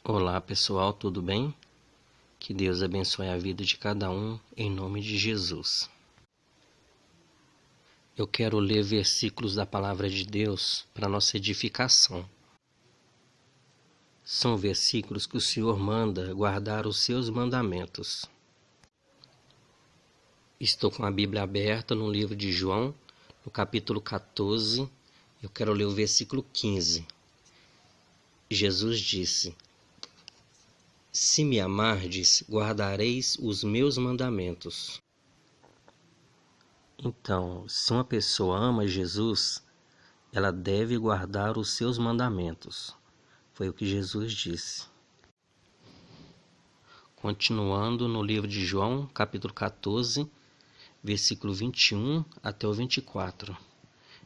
Olá pessoal, tudo bem? Que Deus abençoe a vida de cada um, em nome de Jesus. Eu quero ler versículos da Palavra de Deus para nossa edificação. São versículos que o Senhor manda guardar os seus mandamentos. Estou com a Bíblia aberta no livro de João, no capítulo 14. Eu quero ler o versículo 15. Jesus disse: Se me amardes, guardareis os meus mandamentos. Então, se uma pessoa ama Jesus, ela deve guardar os seus mandamentos. Foi o que Jesus disse. Continuando no livro de João, capítulo 14, versículo 21 até o 24.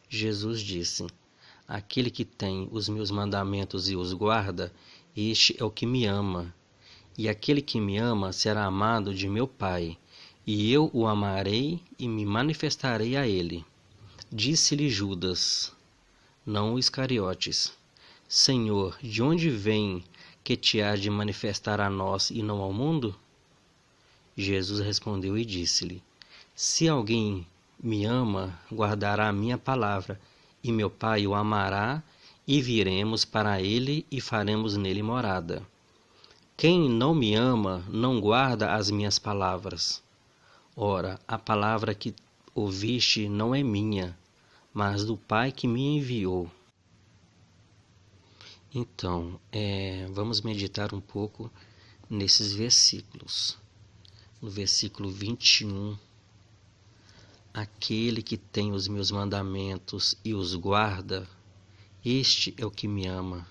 Jesus disse: Aquele que tem os meus mandamentos e os guarda, este é o que me ama. E aquele que me ama será amado de meu Pai, e eu o amarei e me manifestarei a ele. Disse-lhe Judas, não o Iscariotes: Senhor, de onde vem que te há de manifestar a nós e não ao mundo? Jesus respondeu e disse-lhe: Se alguém me ama, guardará a minha palavra, e meu Pai o amará, e viremos para ele e faremos nele morada. Quem não me ama, não guarda as minhas palavras. Ora, a palavra que ouviste não é minha, mas do Pai que me enviou. Então, vamos meditar um pouco nesses versículos. No versículo 21, aquele que tem os meus mandamentos e os guarda, este é o que me ama.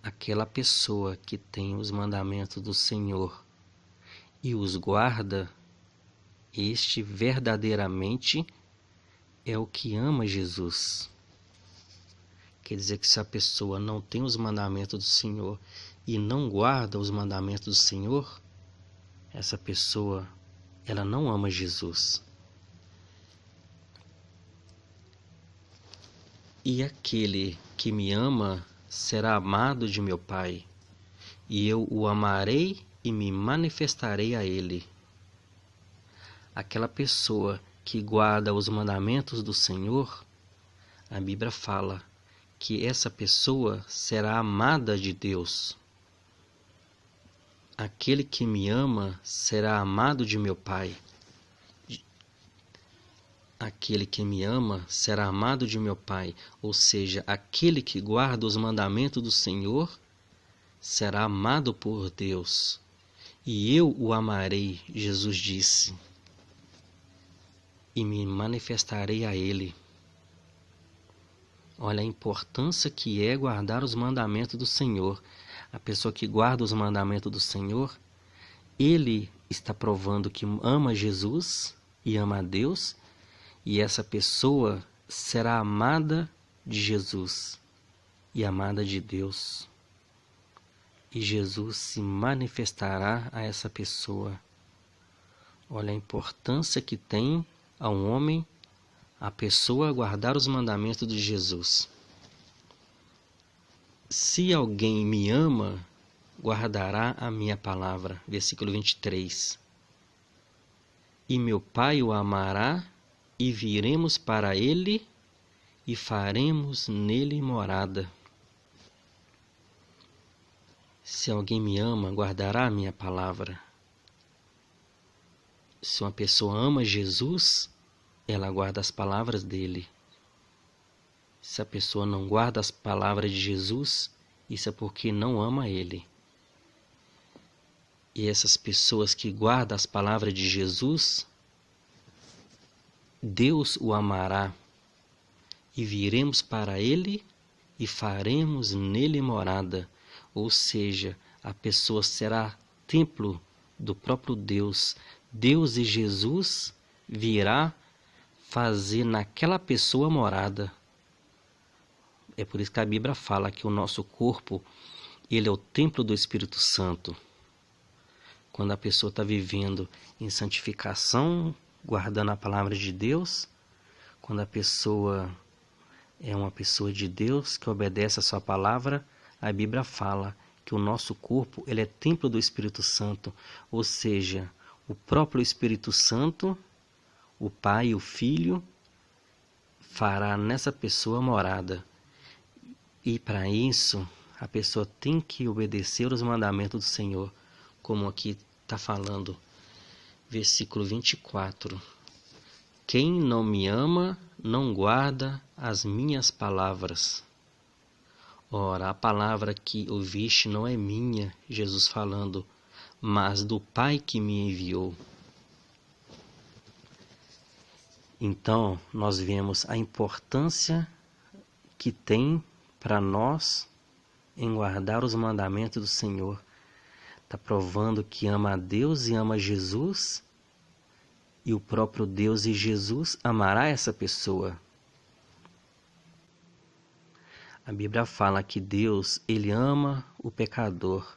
Aquela pessoa que tem os mandamentos do Senhor e os guarda, este verdadeiramente é o que ama Jesus. Quer dizer que se a pessoa não tem os mandamentos do Senhor e não guarda os mandamentos do Senhor, essa pessoa, ela não ama Jesus. E aquele que me ama será amado de meu Pai, e eu o amarei e me manifestarei a ele. Aquela pessoa que guarda os mandamentos do Senhor, a Bíblia fala que essa pessoa será amada de Deus. Aquele que me ama será amado de meu Pai. Aquele que me ama será amado de meu Pai, ou seja, aquele que guarda os mandamentos do Senhor será amado por Deus. E eu o amarei, Jesus disse, e me manifestarei a ele. Olha a importância que é guardar os mandamentos do Senhor. A pessoa que guarda os mandamentos do Senhor, ele está provando que ama Jesus e ama a Deus, e essa pessoa será amada de Jesus e amada de Deus. E Jesus se manifestará a essa pessoa. Olha a importância que tem a um homem, a pessoa guardar os mandamentos de Jesus. Se alguém me ama, guardará a minha palavra. Versículo 23. E meu Pai o amará, e viremos para ele, e faremos nele morada. Se alguém me ama, guardará a minha palavra. Se uma pessoa ama Jesus, ela guarda as palavras dele. Se a pessoa não guarda as palavras de Jesus, isso é porque não ama ele. E essas pessoas que guardam as palavras de Jesus, Deus o amará, e viremos para ele e faremos nele morada. Ou seja, a pessoa será templo do próprio Deus. Deus e Jesus virá fazer naquela pessoa morada. É por isso que a Bíblia fala que o nosso corpo, ele é o templo do Espírito Santo. Quando a pessoa está vivendo em santificação, guardando a palavra de Deus, quando a pessoa é uma pessoa de Deus, que obedece a sua palavra, A Bíblia fala que o nosso corpo ele é templo do Espírito Santo, ou seja, o próprio Espírito Santo, o Pai e o Filho, fará nessa pessoa morada. E para isso, a pessoa tem que obedecer os mandamentos do Senhor, como aqui está falando, versículo 24. Quem não me ama, não guarda as minhas palavras. Ora, a palavra que ouviste não é minha, Jesus falando, mas do Pai que me enviou. Então, nós vemos a importância que tem para nós em guardar os mandamentos do Senhor. Está provando que ama a Deus e ama Jesus, e o próprio Deus e Jesus amará essa pessoa. A Bíblia fala que Deus, ele ama o pecador.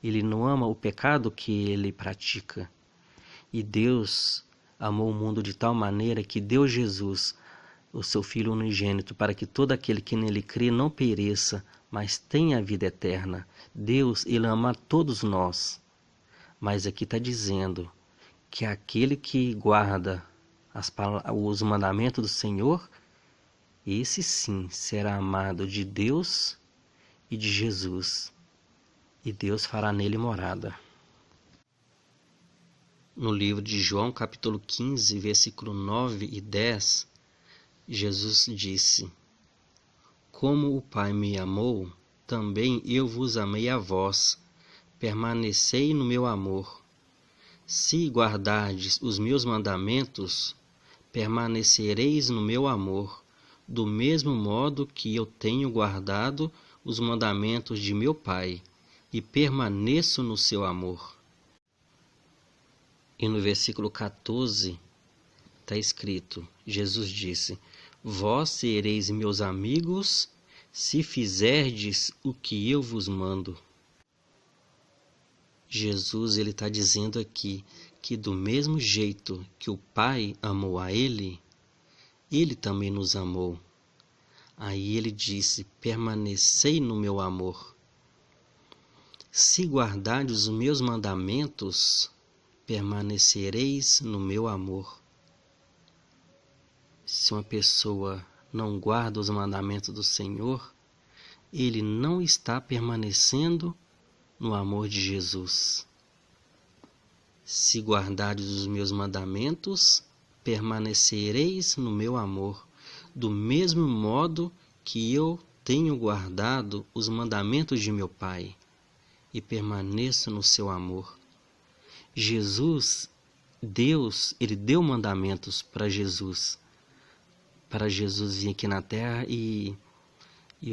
Ele não ama o pecado que ele pratica. E Deus amou o mundo de tal maneira que deu Jesus, o seu Filho unigênito, para que todo aquele que nele crê não pereça, mas tenha a vida eterna. Deus, ele ama a todos nós. Mas aqui está dizendo que aquele que guarda os mandamentos do Senhor, esse sim será amado de Deus e de Jesus, e Deus fará nele morada. No livro de João, capítulo 15, versículo 9 e 10, Jesus disse: Como o Pai me amou, também eu vos amei a vós, permanecei no meu amor. Se guardardes os meus mandamentos, permanecereis no meu amor, do mesmo modo que eu tenho guardado os mandamentos de meu Pai, e permaneço no seu amor. E no versículo 14 está escrito, Jesus disse: Vós sereis meus amigos, se fizerdes o que eu vos mando. Jesus ele está dizendo aqui que do mesmo jeito que o Pai amou a ele, ele também nos amou. Aí ele disse: permanecei no meu amor. Se guardardes os meus mandamentos, permanecereis no meu amor. Se uma pessoa não guarda os mandamentos do Senhor, ele não está permanecendo no amor de Jesus. Se guardardes os meus mandamentos, permanecereis no meu amor, do mesmo modo que eu tenho guardado os mandamentos de meu Pai, e permaneço no seu amor. Jesus, Deus, ele deu mandamentos para Jesus vir aqui na terra e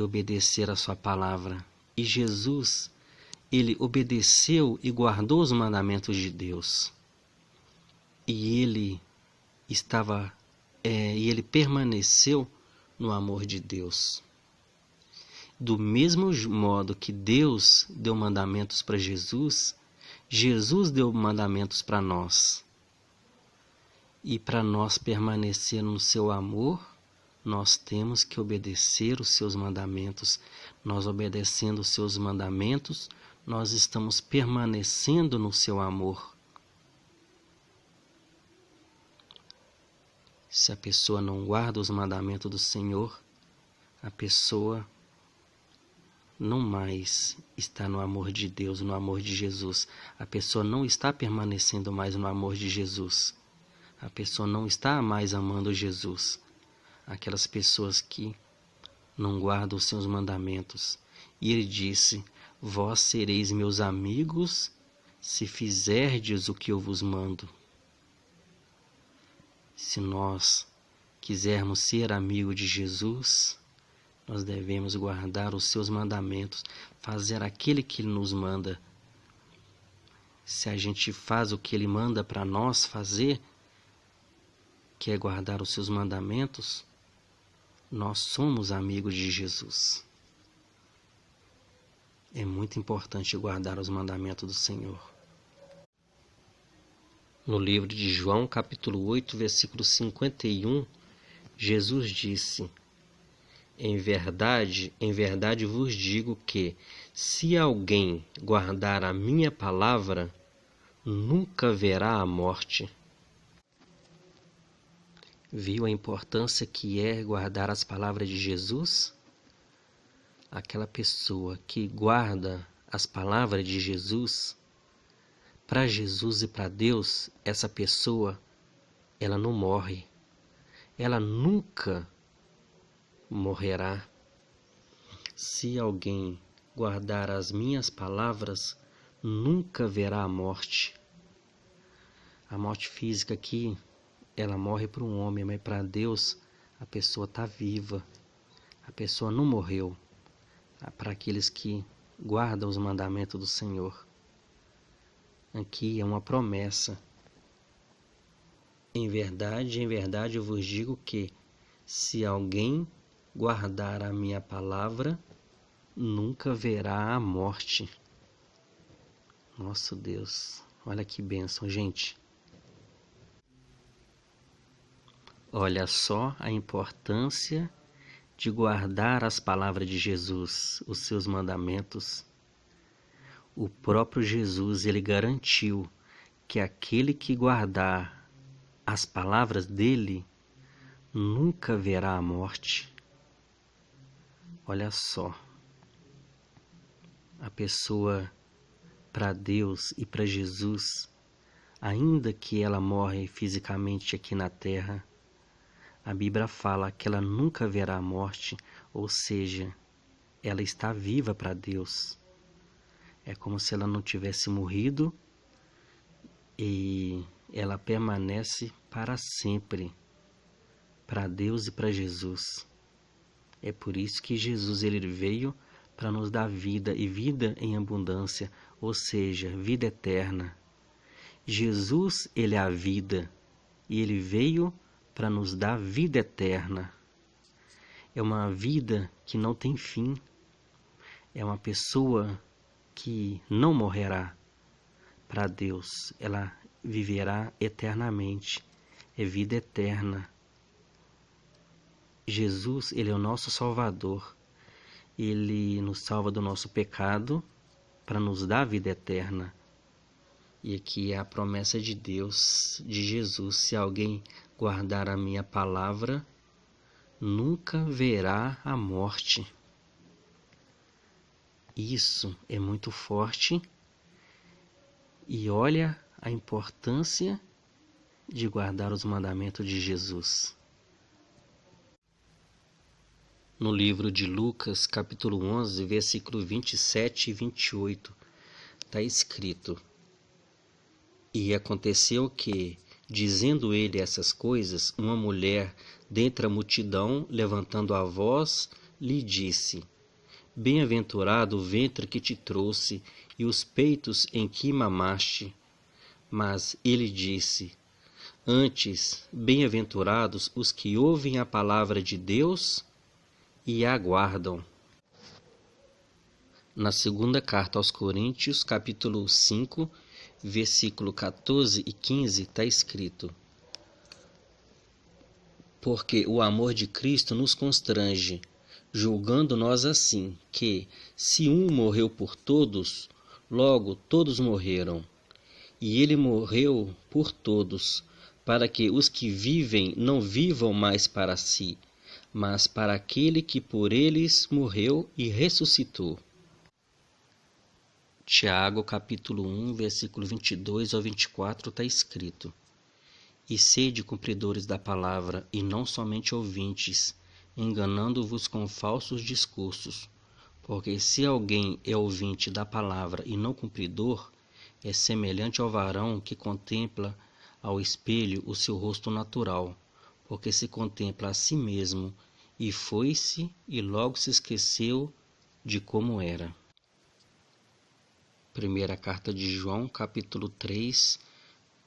obedecer a sua palavra. E Jesus, ele obedeceu e guardou os mandamentos de Deus. E ele ele permaneceu no amor de Deus. Do mesmo modo que Deus deu mandamentos para Jesus, Jesus deu mandamentos para nós. E para nós permanecer no seu amor, nós temos que obedecer os seus mandamentos. Nós obedecendo os seus mandamentos, nós estamos permanecendo no seu amor. Se a pessoa não guarda os mandamentos do Senhor, a pessoa não mais está no amor de Deus, no amor de Jesus. A pessoa não está permanecendo mais no amor de Jesus. A pessoa não está mais amando Jesus. Aquelas pessoas que não guardam os seus mandamentos. E ele disse: Vós sereis meus amigos se fizerdes o que eu vos mando. Se nós quisermos ser amigos de Jesus, nós devemos guardar os seus mandamentos, fazer aquele que ele nos manda. Se a gente faz o que ele manda para nós fazer, que é guardar os seus mandamentos, nós somos amigos de Jesus. É muito importante guardar os mandamentos do Senhor. No livro de João, capítulo 8, versículo 51, Jesus disse: Em verdade vos digo que, se alguém guardar a minha palavra, nunca verá a morte. Viu a importância que é guardar as palavras de Jesus? Aquela pessoa que guarda as palavras de Jesus, para Jesus e para Deus, essa pessoa, ela não morre. Ela nunca morrerá. Se alguém guardar as minhas palavras, nunca verá a morte. A morte física aqui, ela morre para um homem, mas para Deus, a pessoa está viva. A pessoa não morreu. Para aqueles que guardam os mandamentos do Senhor. Aqui é uma promessa. Em verdade eu vos digo que, se alguém guardar a minha palavra, nunca verá a morte. Nosso Deus, olha que bênção, gente. Olha só a importância de guardar as palavras de Jesus, os seus mandamentos. O próprio Jesus, ele garantiu que aquele que guardar as palavras dele nunca verá a morte. Olha só, a pessoa, para Deus e para Jesus, ainda que ela morre fisicamente aqui na terra, a Bíblia fala que ela nunca verá a morte, ou seja, ela está viva para Deus. É como se ela não tivesse morrido e ela permanece para sempre, para Deus e para Jesus. É por isso que Jesus ele veio para nos dar vida e vida em abundância, ou seja, vida eterna. Jesus, ele é a vida e ele veio para nos dar vida eterna. É uma vida que não tem fim. É uma pessoa que não morrerá. Para Deus, ela viverá eternamente. É vida eterna. Jesus, ele é o nosso Salvador. Ele nos salva do nosso pecado para nos dar a vida eterna. E aqui é a promessa de Deus, de Jesus: se alguém guardar a minha palavra, nunca verá a morte. Isso é muito forte. E olha a importância de guardar os mandamentos de Jesus. No livro de Lucas, capítulo 11, versículo 27 e 28, está escrito: E aconteceu que, dizendo ele essas coisas, uma mulher dentre a multidão, levantando a voz, lhe disse: Bem-aventurado o ventre que te trouxe e os peitos em que mamaste. Mas ele disse: Antes, bem-aventurados os que ouvem a palavra de Deus e a aguardam. Na segunda carta aos Coríntios, capítulo 5, versículo 14 e 15, está escrito: Porque o amor de Cristo nos constrange, julgando nós assim, que, se um morreu por todos, logo todos morreram. E ele morreu por todos, para que os que vivem não vivam mais para si, mas para aquele que por eles morreu e ressuscitou. Tiago, capítulo 1, versículo 22 ao 24, está escrito: E sede cumpridores da palavra, e não somente ouvintes, enganando-vos com falsos discursos. Porque se alguém é ouvinte da palavra e não cumpridor, é semelhante ao varão que contempla ao espelho o seu rosto natural, porque se contempla a si mesmo, e foi-se e logo se esqueceu de como era. Primeira carta de João, capítulo 3,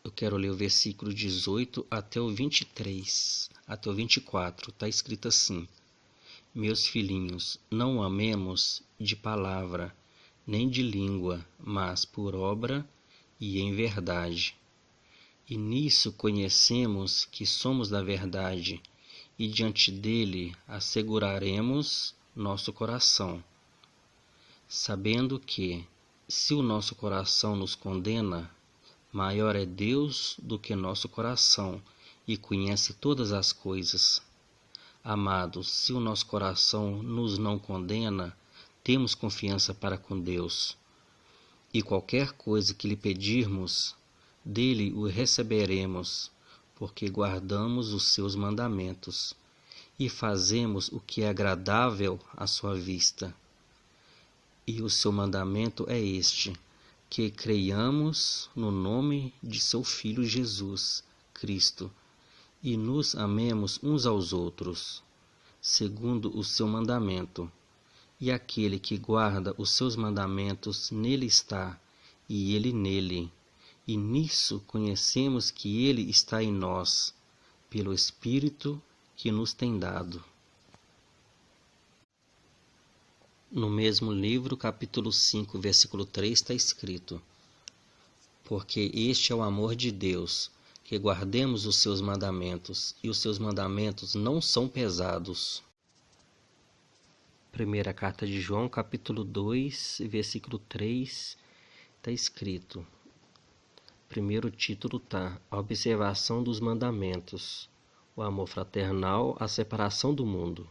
eu quero ler o versículo 18 até o 23, até o 24, está escrito assim: Meus filhinhos, não amemos de palavra, nem de língua, mas por obra e em verdade. E nisso conhecemos que somos da verdade, e diante dele asseguraremos nosso coração, sabendo que, se o nosso coração nos condena, maior é Deus do que nosso coração e conhece todas as coisas. Amados, se o nosso coração nos não condena, temos confiança para com Deus. E qualquer coisa que lhe pedirmos, dele o receberemos, porque guardamos os seus mandamentos e fazemos o que é agradável à sua vista. E o seu mandamento é este, que creiamos no nome de seu Filho Jesus Cristo e nos amemos uns aos outros, segundo o seu mandamento. E aquele que guarda os seus mandamentos nele está, e ele nele. E nisso conhecemos que ele está em nós, pelo Espírito que nos tem dado. No mesmo livro, capítulo 5, versículo 3, está escrito: porque este é o amor de Deus, que guardemos os seus mandamentos, e os seus mandamentos não são pesados. Primeira carta de João, capítulo 2, versículo 3, está escrito. Primeiro título está: a observação dos mandamentos, o amor fraternal, a separação do mundo.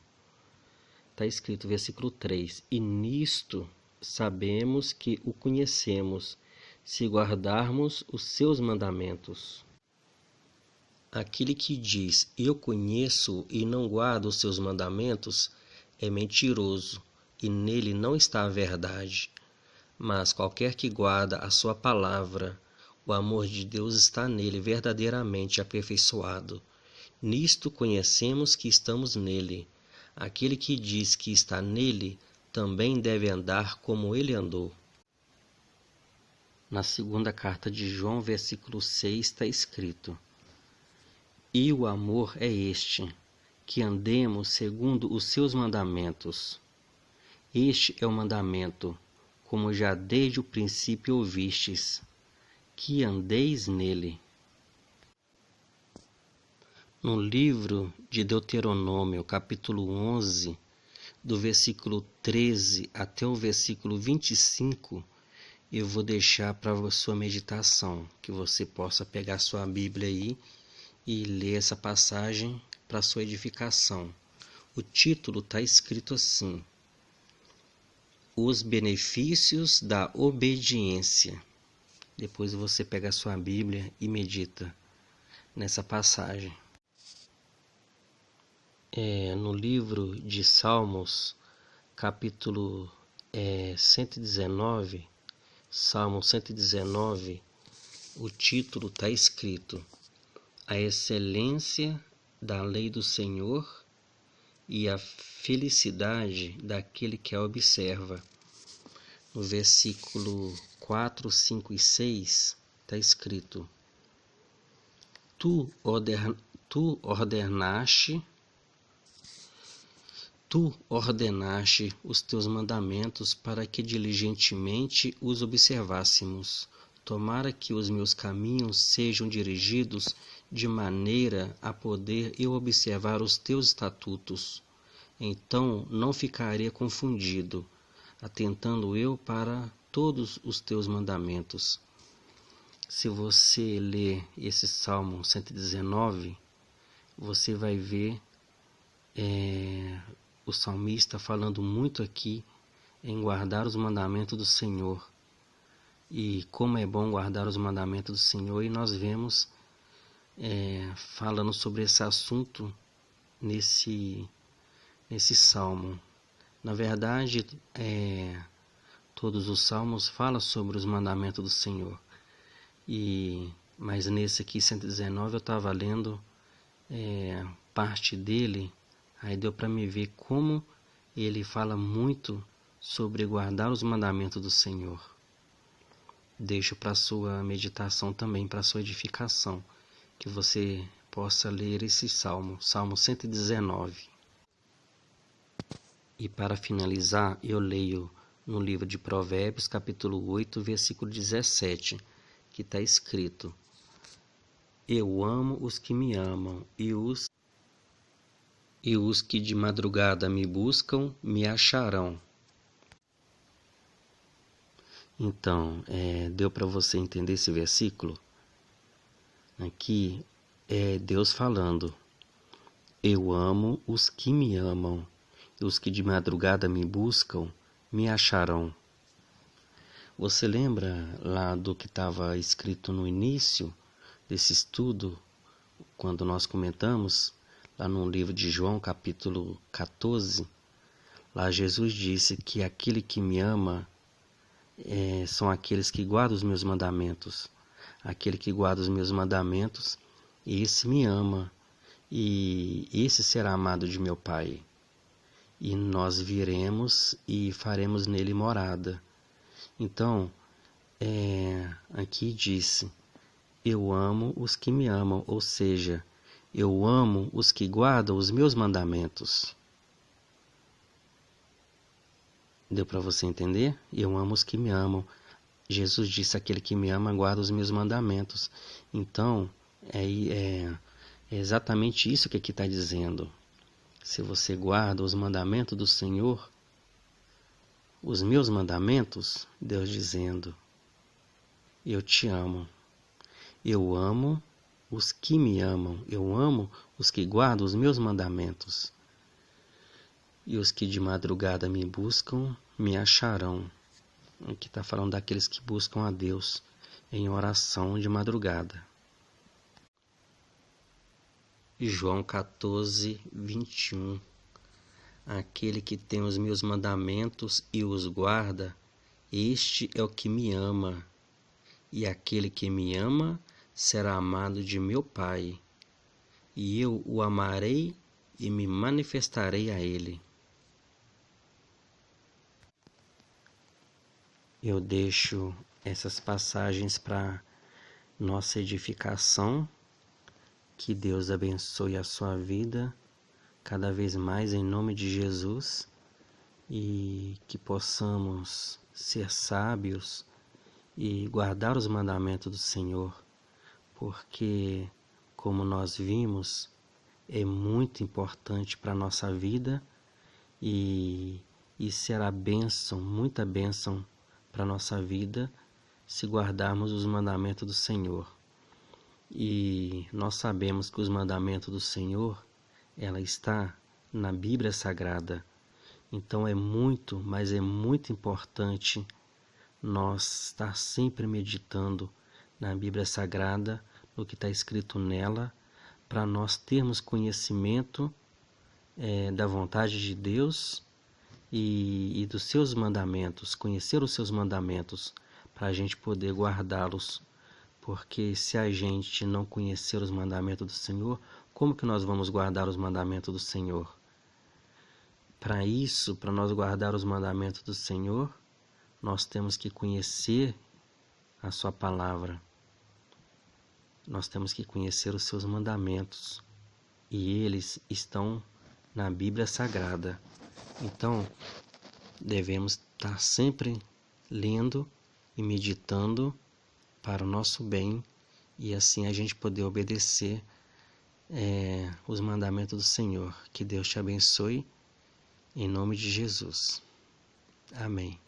Está escrito, versículo 3, e nisto sabemos que o conhecemos, se guardarmos os seus mandamentos. Aquele que diz, eu conheço e não guarda os seus mandamentos, é mentiroso, e nele não está a verdade. Mas qualquer que guarda a sua palavra, o amor de Deus está nele verdadeiramente aperfeiçoado. Nisto conhecemos que estamos nele. Aquele que diz que está nele, também deve andar como ele andou. Na segunda carta de João, versículo 6, está escrito: e o amor é este, que andemos segundo os seus mandamentos. Este é o mandamento, como já desde o princípio ouvistes, que andeis nele. No livro de Deuteronômio, capítulo 11, do versículo 13 até o versículo 25, eu vou deixar para a sua meditação, que você possa pegar sua Bíblia aí e ler essa passagem para sua edificação. O título está escrito assim: os benefícios da obediência. Depois você pega a sua Bíblia e medita nessa passagem. No livro de Salmos, capítulo 119, Salmo 119, o título está escrito: a excelência da lei do Senhor e a felicidade daquele que a observa. No versículo 4, 5 e 6 está escrito: Tu ordenaste os teus mandamentos para que diligentemente os observássemos. Tomara que os meus caminhos sejam dirigidos de maneira a poder eu observar os teus estatutos. Então não ficaria confundido, atentando eu para todos os teus mandamentos. Se você ler esse Salmo 119, você vai ver o salmista falando muito aqui em guardar os mandamentos do Senhor. E como é bom guardar os mandamentos do Senhor, e nós vemos falando sobre esse assunto nesse salmo. Na verdade, todos os salmos falam sobre os mandamentos do Senhor. Mas nesse aqui, 119, eu estava lendo parte dele, aí deu para me ver como ele fala muito sobre guardar os mandamentos do Senhor. Deixo para sua meditação também, para sua edificação, que você possa ler esse salmo, Salmo 119. E para finalizar, eu leio no livro de Provérbios, capítulo 8, versículo 17, que está escrito: eu amo os que me amam, e os E os que de madrugada me buscam, me acharão. Então, deu para você entender esse versículo? Aqui é Deus falando: eu amo os que me amam, e os que de madrugada me buscam, me acharão. Você lembra lá do que estava escrito no início desse estudo, quando nós comentamos, lá no livro de João, capítulo 14, lá Jesus disse que aquele que me ama são aqueles que guardam os meus mandamentos. Aquele que guarda os meus mandamentos, esse me ama, e esse será amado de meu Pai. E nós viremos e faremos nele morada. Então, aqui disse: eu amo os que me amam, ou seja, eu amo os que guardam os meus mandamentos. Deu para você entender? Eu amo os que me amam. Jesus disse: aquele que me ama guarda os meus mandamentos. Então, é exatamente isso que aqui está dizendo. Se você guarda os mandamentos do Senhor, os meus mandamentos, Deus dizendo: eu te amo. Eu amo os que me amam. Eu amo os que guardam os meus mandamentos. E os que de madrugada me buscam, me acharão. Aqui está falando daqueles que buscam a Deus em oração de madrugada. João 14, 21. Aquele que tem os meus mandamentos e os guarda, este é o que me ama. E aquele que me ama será amado de meu Pai. E eu o amarei e me manifestarei a ele. Eu deixo essas passagens para nossa edificação. Que Deus abençoe a sua vida cada vez mais em nome de Jesus, e que possamos ser sábios e guardar os mandamentos do Senhor, porque, como nós vimos, é muito importante para a nossa vida e será bênção, muita bênção para a nossa vida se guardarmos os mandamentos do Senhor. E nós sabemos que os mandamentos do Senhor, ela está na Bíblia Sagrada. Então é muito, mas é muito importante nós estar sempre meditando na Bíblia Sagrada, no que está escrito nela, para nós termos conhecimento da vontade de Deus e dos seus mandamentos, conhecer os seus mandamentos, para a gente poder guardá-los. Porque se a gente não conhecer os mandamentos do Senhor, como que nós vamos guardar os mandamentos do Senhor? Para isso, para nós guardar os mandamentos do Senhor, nós temos que conhecer a sua palavra. Nós temos que conhecer os seus mandamentos. E eles estão na Bíblia Sagrada. Então, devemos estar sempre lendo e meditando para o nosso bem, e assim a gente poder obedecer os mandamentos do Senhor. Que Deus te abençoe, em nome de Jesus. Amém.